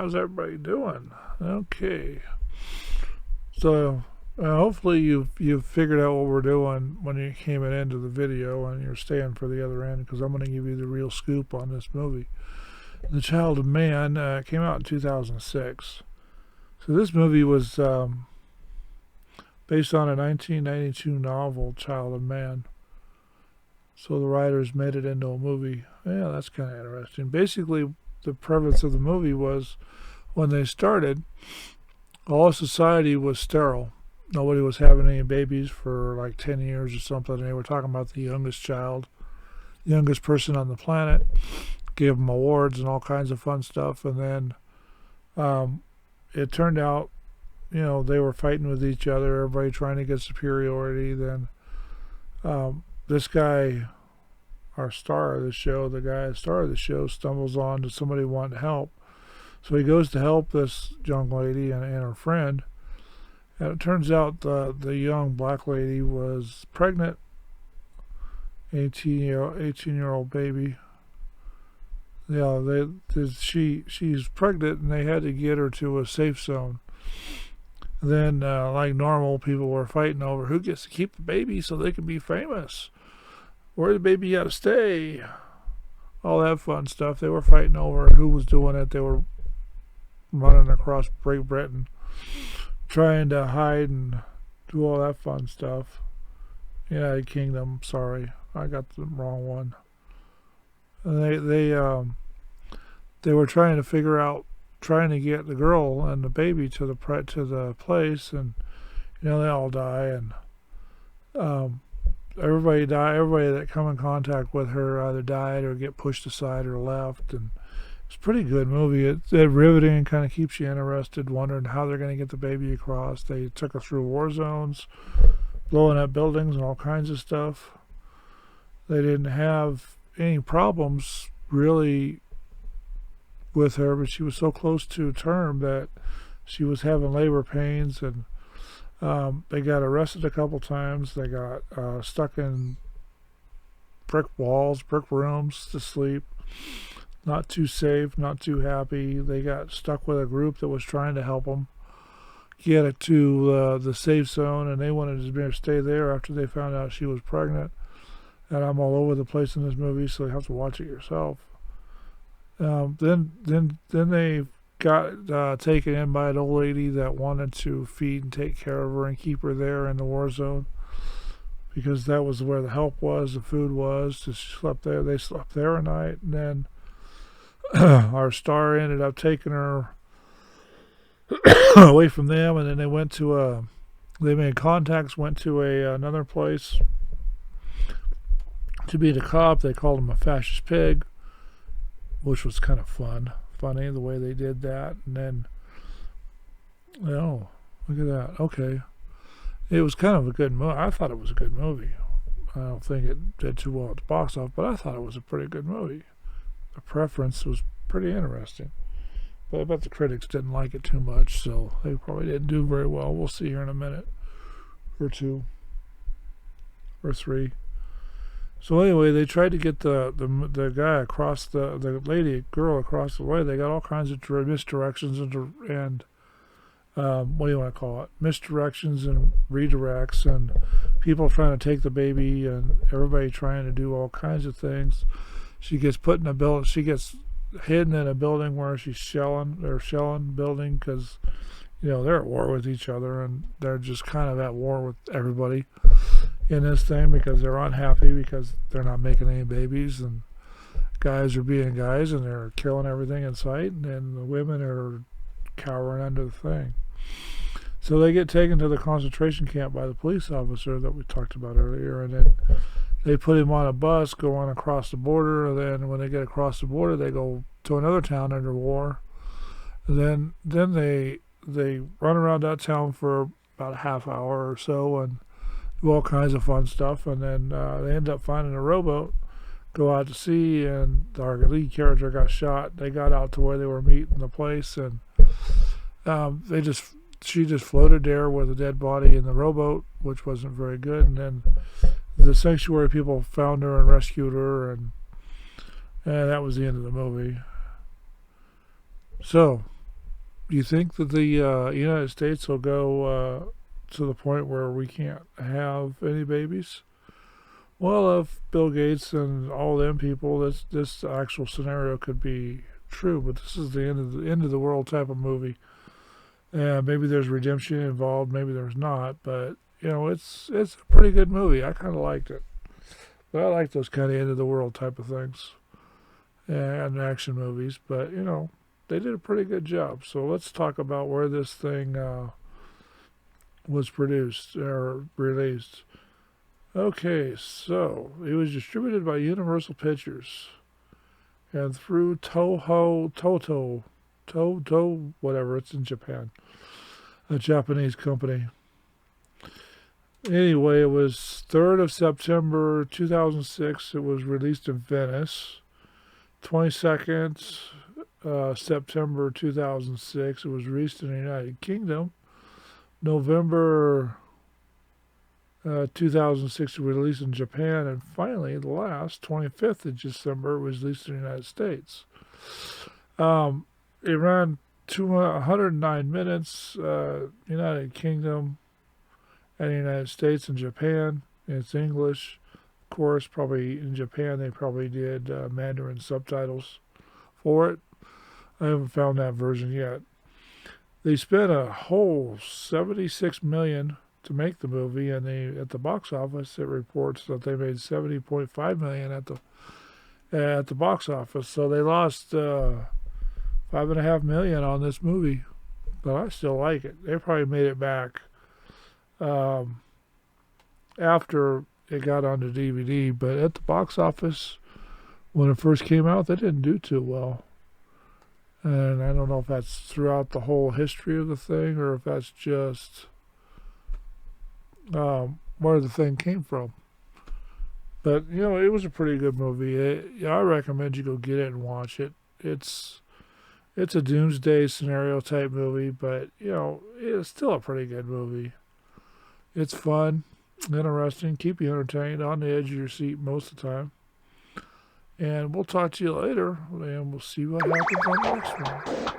How's everybody doing? Okay. So hopefully you've figured out what we're doing when you came into the video and you're staying for the other end because I'm going to give you the real scoop on this movie. The Child of Man came out in 2006. So this movie was based on a 1992 novel, Child of Man. So the writers made it into a movie. Yeah, that's kind of interesting. Basically, the premise of the movie was when they started, all society was sterile. Nobody was having any babies for like 10 years or something. And they were talking about the youngest child, youngest person on the planet, gave them awards and all kinds of fun stuff. And then it turned out, they were fighting with each other, everybody trying to get superiority. Then this guy, our star of the show, stumbles on to somebody wanting help. So he goes to help this young lady and her friend. And it turns out the young black lady was pregnant, 18-year-old baby. Yeah, she's pregnant, and they had to get her to a safe zone. Then, like normal, people were fighting over who gets to keep the baby so they can be famous. Where the baby got to stay. All that fun stuff. They were fighting over who was doing it. They were running across Great Britain, trying to hide and do all that fun stuff. United Kingdom. Sorry, I got the wrong one. And they were trying to get the girl and the baby to the place, and they all die, and everybody died. Everybody that come in contact with her either died or get pushed aside or left, and it's a pretty good movie. It's riveting, kind of keeps you interested, wondering how they're going to get the baby across. They took her through war zones, blowing up buildings and all kinds of stuff. They didn't have any problems really with her, but she was so close to term that she was having labor pains, and they got arrested a couple times. They got stuck in brick rooms to sleep. Not too safe, not too happy. They got stuck with a group that was trying to help them get it to the safe zone, and they wanted to stay there after they found out she was pregnant. And I'm all over the place in this movie, so you have to watch it yourself. Then they got taken in by an old lady that wanted to feed and take care of her and keep her there in the war zone, because that was where the help was, the food was. So she slept there. They slept there a night, and then our star ended up taking her away from them, and then they made contacts, went to another place to be the cop. They called him a fascist pig, which was kind of funny the way they did that. And then, look at that. Okay, it was kind of a good movie. I thought it was a good movie. I don't think it did too well at the box office, but I thought it was a pretty good movie. The preference was pretty interesting, but I bet the critics didn't like it too much, so they probably didn't do very well. We'll see here in a minute or two or 3. So anyway, they tried to get the guy across the girl across the way. They got all kinds of misdirections and what do you want to call it? Misdirections and redirects, and people trying to take the baby, and everybody trying to do all kinds of things. She gets put in a building. She gets hidden in a building where she's shelling building because they're at war with each other, and they're just kind of at war with everybody in this thing because they're unhappy because they're not making any babies, and guys are being guys and they're killing everything in sight, and then the women are cowering under the thing. So they get taken to the concentration camp by the police officer that we talked about earlier, and then they put him on a bus going across the border, and then when they get across the border they go to another town under war. And then they run around that town for about a half hour or so and do all kinds of fun stuff, and then they end up finding a rowboat, go out to sea, and our lead character got shot. They got out to where they were meeting the place, and she just floated there with a dead body in the rowboat, which wasn't very good. And then the sanctuary people found her and rescued her, and that was the end of the movie. So Do you think that the United States will go to the point where we can't have any babies? Well, if Bill Gates and all them people, this actual scenario could be true, but this is the end of the world type of movie. And maybe there's redemption involved, maybe there's not, but it's a pretty good movie. I kind of liked it. But I like those kind of end of the world type of things and action movies. But they did a pretty good job. So let's talk about where this thing was produced or released. Okay, so it was distributed by Universal Pictures and through Toho, whatever, it's in Japan, a Japanese company. Anyway, it was 3rd of September 2006. It was released in Venice. 22nd September 2006. It was released in the United Kingdom. November 2006 released in Japan, and finally, the last 25th of December was released in the United States. It ran 109 minutes. United Kingdom and the United States and Japan. It's English, of course. Probably in Japan they probably did Mandarin subtitles for it. I haven't found that version yet. They spent a whole $76 million to make the movie, and at the box office it reports that they made $70.5 million at the box office. So they lost $5.5 million on this movie, but I still like it. They probably made it back after it got onto DVD, but at the box office when it first came out, they didn't do too well. And I don't know if that's throughout the whole history of the thing or if that's just where the thing came from. But it was a pretty good movie. I recommend you go get it and watch it. It's a doomsday scenario type movie, but it's still a pretty good movie. It's fun, interesting, keep you entertained, on the edge of your seat most of the time. And we'll talk to you later, and we'll see what happens on the next one.